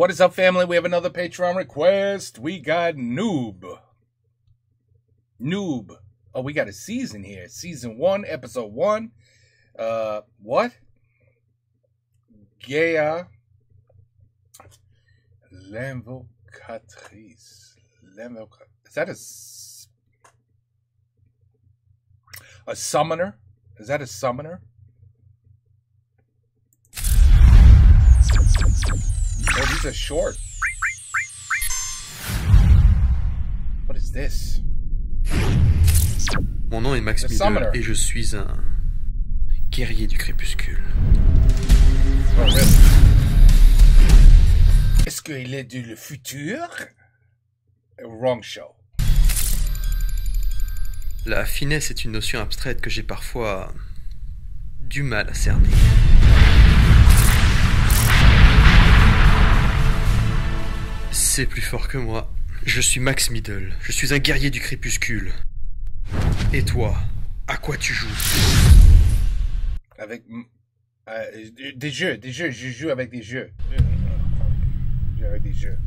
What is up, family? We have another Patreon request. We got Noob. Oh, we got a season here. Season 1, episode 1. What? Gaia L'Invocatrice. Is that a summoner? Is that a summoner? Oh, these are short. What is this? Mon nom est Max Middle et je suis un guerrier du crépuscule. Oh, really? Est-ce qu'il est du futur? Wrong show. La finesse est une notion abstraite que j'ai parfois du mal à cerner. C'est plus fort que moi. Je suis Max Middle. Je suis un guerrier du crépuscule. Et toi, à quoi tu joues? Avec des jeux. Je joue avec des jeux. Je joue avec des jeux.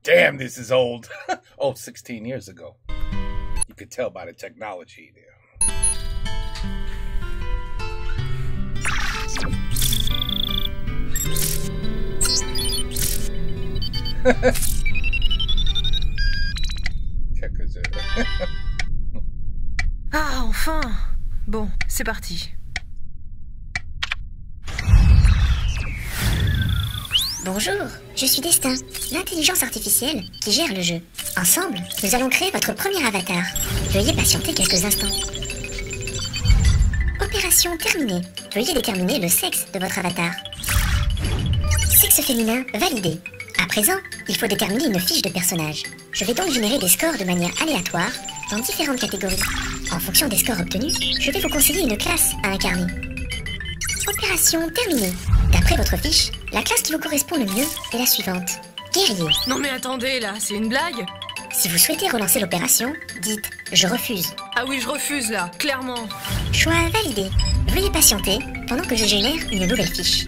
Damn, this is old. Oh, 16 years ago. You could tell by the technology there. Ah, enfin! Bon, c'est parti. Bonjour, je suis Destin, l'intelligence artificielle qui gère le jeu. Ensemble, nous allons créer votre premier avatar. Veuillez patienter quelques instants. Opération terminée. Veuillez déterminer le sexe de votre avatar. Sexe féminin validé. À présent, il faut déterminer une fiche de personnage. Je vais donc générer des scores de manière aléatoire dans différentes catégories. En fonction des scores obtenus, je vais vous conseiller une classe à incarner. Opération terminée. D'après votre fiche, la classe qui vous correspond le mieux est la suivante. Guerrier. Non mais attendez là, c'est une blague? Si vous souhaitez relancer l'opération, dites « Je refuse ». Ah oui, je refuse là, clairement. Choix validé. Veuillez patienter pendant que je génère une nouvelle fiche.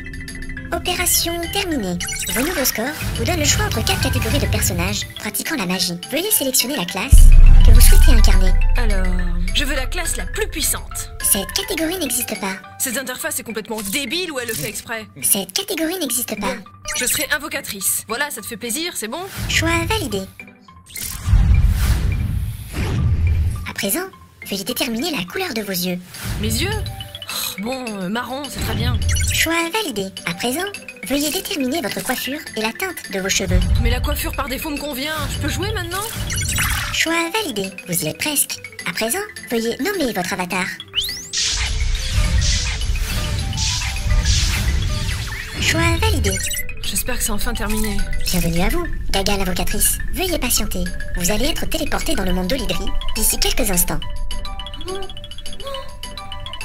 Opération terminée. Vos nouveaux scores vous donnent le choix entre 4 catégories de personnages pratiquant la magie. Veuillez sélectionner la classe que vous souhaitez incarner. Alors, je veux la classe la plus puissante. Cette catégorie n'existe pas. Cette interface est complètement débile ou elle le fait exprès? Cette catégorie n'existe pas. Bon, je serai invocatrice. Voilà, ça te fait plaisir, c'est bon? Choix validé. À présent, veuillez déterminer la couleur de vos yeux. Mes yeux? Oh, bon, marron, c'est très bien. Choix validé. À présent, veuillez déterminer votre coiffure et la teinte de vos cheveux. Mais la coiffure par défaut me convient. Je peux jouer maintenant? Choix validé. Vous y êtes presque. À présent, veuillez nommer votre avatar. Choix validé. J'espère que c'est enfin terminé. Bienvenue à vous, Gaga l'invocatrice. Veuillez patienter. Vous allez être téléporté dans le monde d'Olydri d'ici quelques instants. Non, non.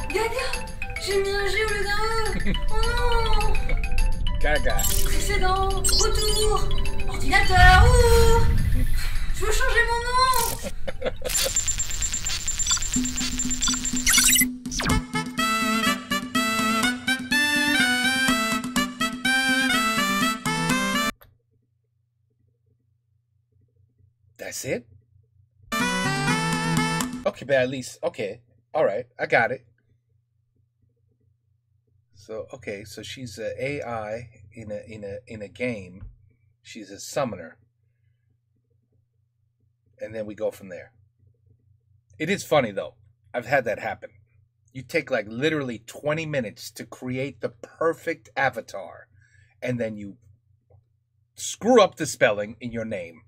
Gaga, j'ai mis un G au lieu d'un E. Oh non. Gaga. Précédent, retour, ordinateur, ouh. Je veux changer mon nom. That's it? Okay, but at least, okay. All right, I got it. So, okay, so she's an AI in a game. She's a summoner. And then we go from there. It is funny though. I've had that happen. You take like literally 20 minutes to create the perfect avatar, and then you screw up the spelling in your name.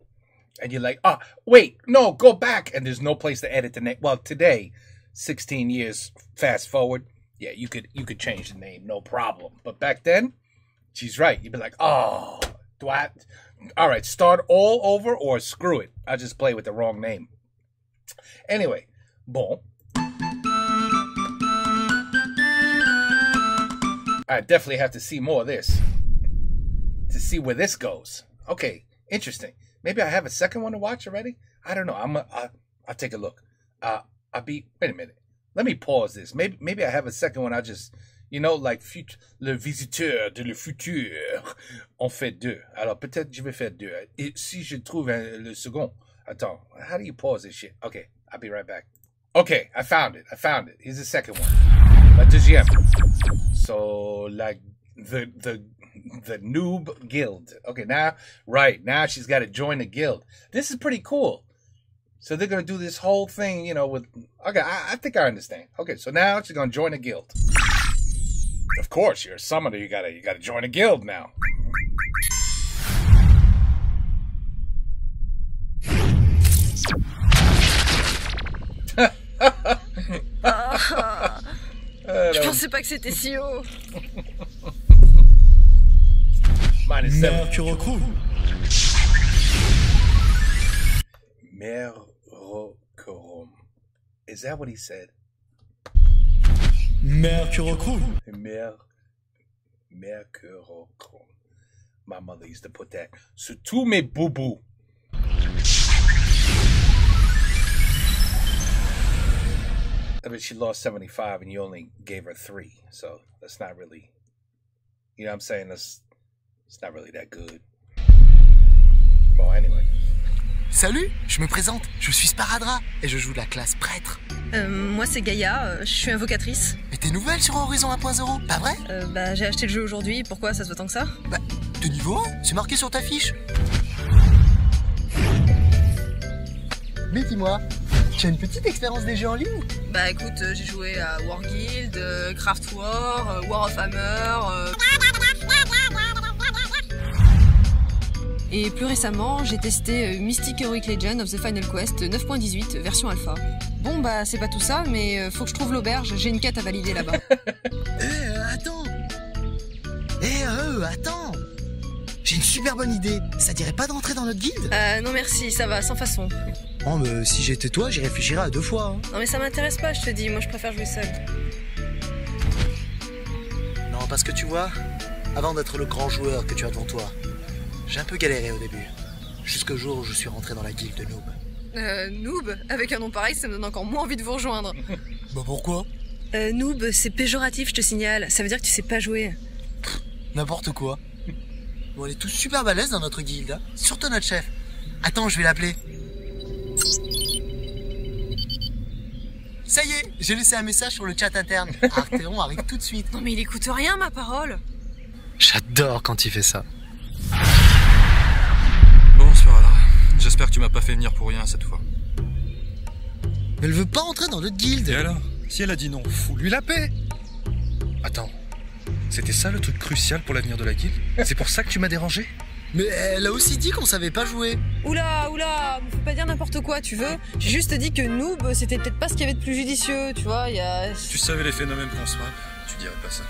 And you're like, wait, no, go back. And there's no place to edit the name. Well, today, 16 years fast forward, yeah, you could change the name, no problem. But back then, she's right. You'd be like, oh, do I? All right, start all over or screw it. I'll just play with the wrong name. Anyway, bon. I definitely have to see more of this to see where this goes. Okay, interesting. Maybe I have a second one to watch already. I don't know. I'll take a look. Wait a minute. Let me pause this. Maybe I have a second one. I just, you know, like le visiteur de le futur en fait deux. Alors peut-être je vais faire deux. Et si je trouve le second. Attends. How do you pause this shit? Okay, I'll be right back. Okay, I found it. Here's the second one. La deuxième. So like the noob guild. Okay, now she's got to join the guild. This is pretty cool. So they're going to do this whole thing, you know, with... Okay, I think I understand. Okay, so now she's going to join a guild. Of course, you're a summoner. You gotta join a guild now. Je pensais pas que c'était si haut. Mercurochrome. Mercurochrome. Is that what he said? Mercurochrome. Mercurochrome. My mother used to put that sur tous mes boubous. I mean, she lost 75 and you only gave her 3. So that's not really, you know what I'm saying? It's not really that good. Bon, anyway. Salut, je me présente, je suis Sparadra et je joue la classe prêtre. Moi c'est Gaïa, je suis invocatrice. Mais t'es nouvelle sur Horizon 1.0, pas vrai? Bah j'ai acheté le jeu aujourd'hui, pourquoi ça se voit tant que ça? Bah, de niveau 1, c'est marqué sur ta fiche. Mais dis-moi, tu as une petite expérience des jeux en ligne? Bah écoute, j'ai joué à Warguild, Craft War, War of Hammer... Et plus récemment, j'ai testé Mystic Heroic Legend of the Final Quest 9.18 version alpha. Bon bah c'est pas tout ça, mais faut que je trouve l'auberge, j'ai une quête à valider là-bas. Attends. Attends. J'ai une super bonne idée. Ça dirait pas d'entrer dans notre guilde? Non merci, ça va, sans façon. Oh mais si j'étais toi, j'y réfléchirais à 2 fois. Hein. Non mais ça m'intéresse pas, je te dis, moi je préfère jouer seul. Non parce que tu vois, avant d'être le grand joueur que tu as devant toi, j'ai un peu galéré au début, jusqu'au jour où je suis rentré dans la guilde de Noob. Noob? Avec un nom pareil, ça me donne encore moins envie de vous rejoindre. Bah pourquoi? Noob, c'est péjoratif, je te signale. Ça veut dire que tu sais pas jouer. N'importe quoi. Bon, on est tous super balèzes dans notre guilde, hein. Surtout notre chef. Attends, je vais l'appeler. Ça y est, j'ai laissé un message sur le chat interne. Arthéon arrive tout de suite. Non mais il écoute rien, ma parole. J'adore quand il fait ça. Bon, Sparadra, j'espère que tu m'as pas fait venir pour rien cette fois. Mais elle veut pas entrer dans notre guilde. Et alors? Si elle a dit non, fous-lui la paix. Attends, c'était ça le truc crucial pour l'avenir de la guilde? C'est pour ça que tu m'as dérangé? Mais elle a aussi dit qu'on savait pas jouer. Oula, me faut pas dire n'importe quoi, tu veux? J'ai juste dit que Noob, c'était peut-être pas ce qu'il y avait de plus judicieux, tu vois, Si tu savais les phénomènes qu'on se frappe, tu dirais pas ça.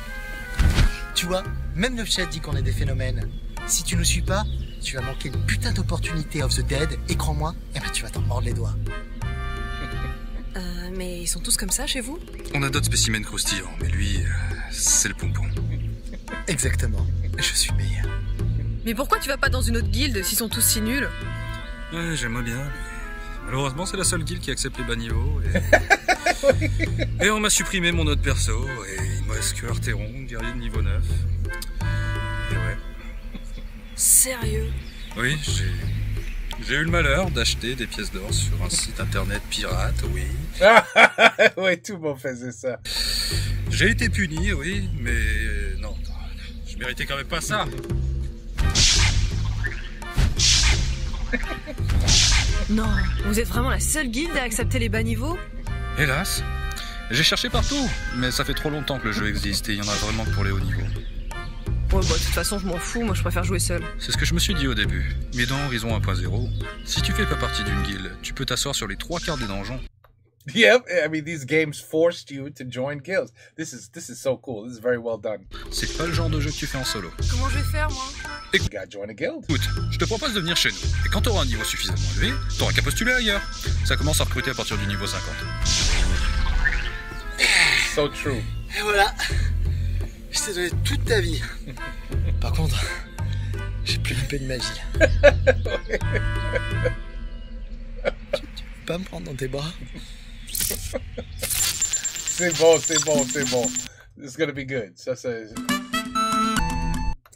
Tu vois, même le chat dit qu'on est des phénomènes. Si tu nous suis pas, tu vas manquer une putain d'opportunité of the dead, et crois-moi, eh ben tu vas t'en mordre les doigts. Mais ils sont tous comme ça chez vous? On a d'autres spécimens croustillants, mais lui, c'est le pompon. Exactement, je suis meilleur. Mais pourquoi tu vas pas dans une autre guilde s'ils sont tous si nuls? Ouais, j'aimerais bien, mais malheureusement c'est la seule guilde qui accepte les bas niveaux. Et on m'a supprimé mon autre perso, et il me reste que Arthéon, guerrier de niveau 9. Et ouais. Sérieux? Oui, j'ai eu le malheur d'acheter des pièces d'or sur un site internet pirate, oui. Ouais, tout le monde faisait ça. J'ai été puni, oui, mais non, je méritais quand même pas ça. Non, vous êtes vraiment la seule guilde à accepter les bas niveaux? Hélas. J'ai cherché partout, mais ça fait trop longtemps que le jeu existe et il y en a vraiment que pour les hauts niveaux. Ouais, bah de toute façon, je m'en fous, moi je préfère jouer seul. C'est ce que je me suis dit au début. Mais dans Horizon 1.0, si tu fais pas partie d'une guilde, tu peux t'asseoir sur les 3/4 des donjons. Yep, I mean these games forced you to join guilds. This is so cool. This is very well done. C'est pas le genre de jeu que tu fais en solo. Comment je vais faire, moi? You gotta join a guild. Écoute, je te propose de venir chez nous. Et quand t'auras un niveau suffisamment élevé, t'auras qu'à postuler ailleurs. Ça commence à recruter à partir du niveau 50. So true. Et voilà. Je ça doit être toute ta vie. Par contre, j'ai plus une peu de magie. Tu peux pas me prendre dans tes bras? C'est bon, c'est bon, c'est bon. It's gonna be good. So,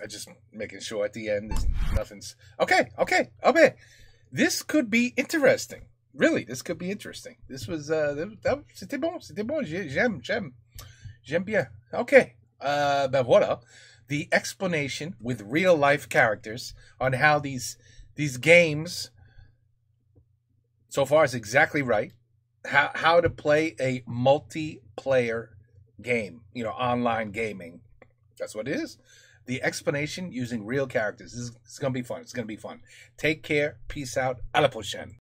I just making sure at the end nothing's okay. This could be interesting. Really, this could be interesting. This was c'était bon. J'aime bien. Okay. Ben voilà. The explanation with real life characters on how these games so far is exactly right. How to play a multiplayer game, online gaming. That's what it is. The explanation using real characters. It's going to be fun. It's going to be fun. Take care. Peace out. À la prochaine.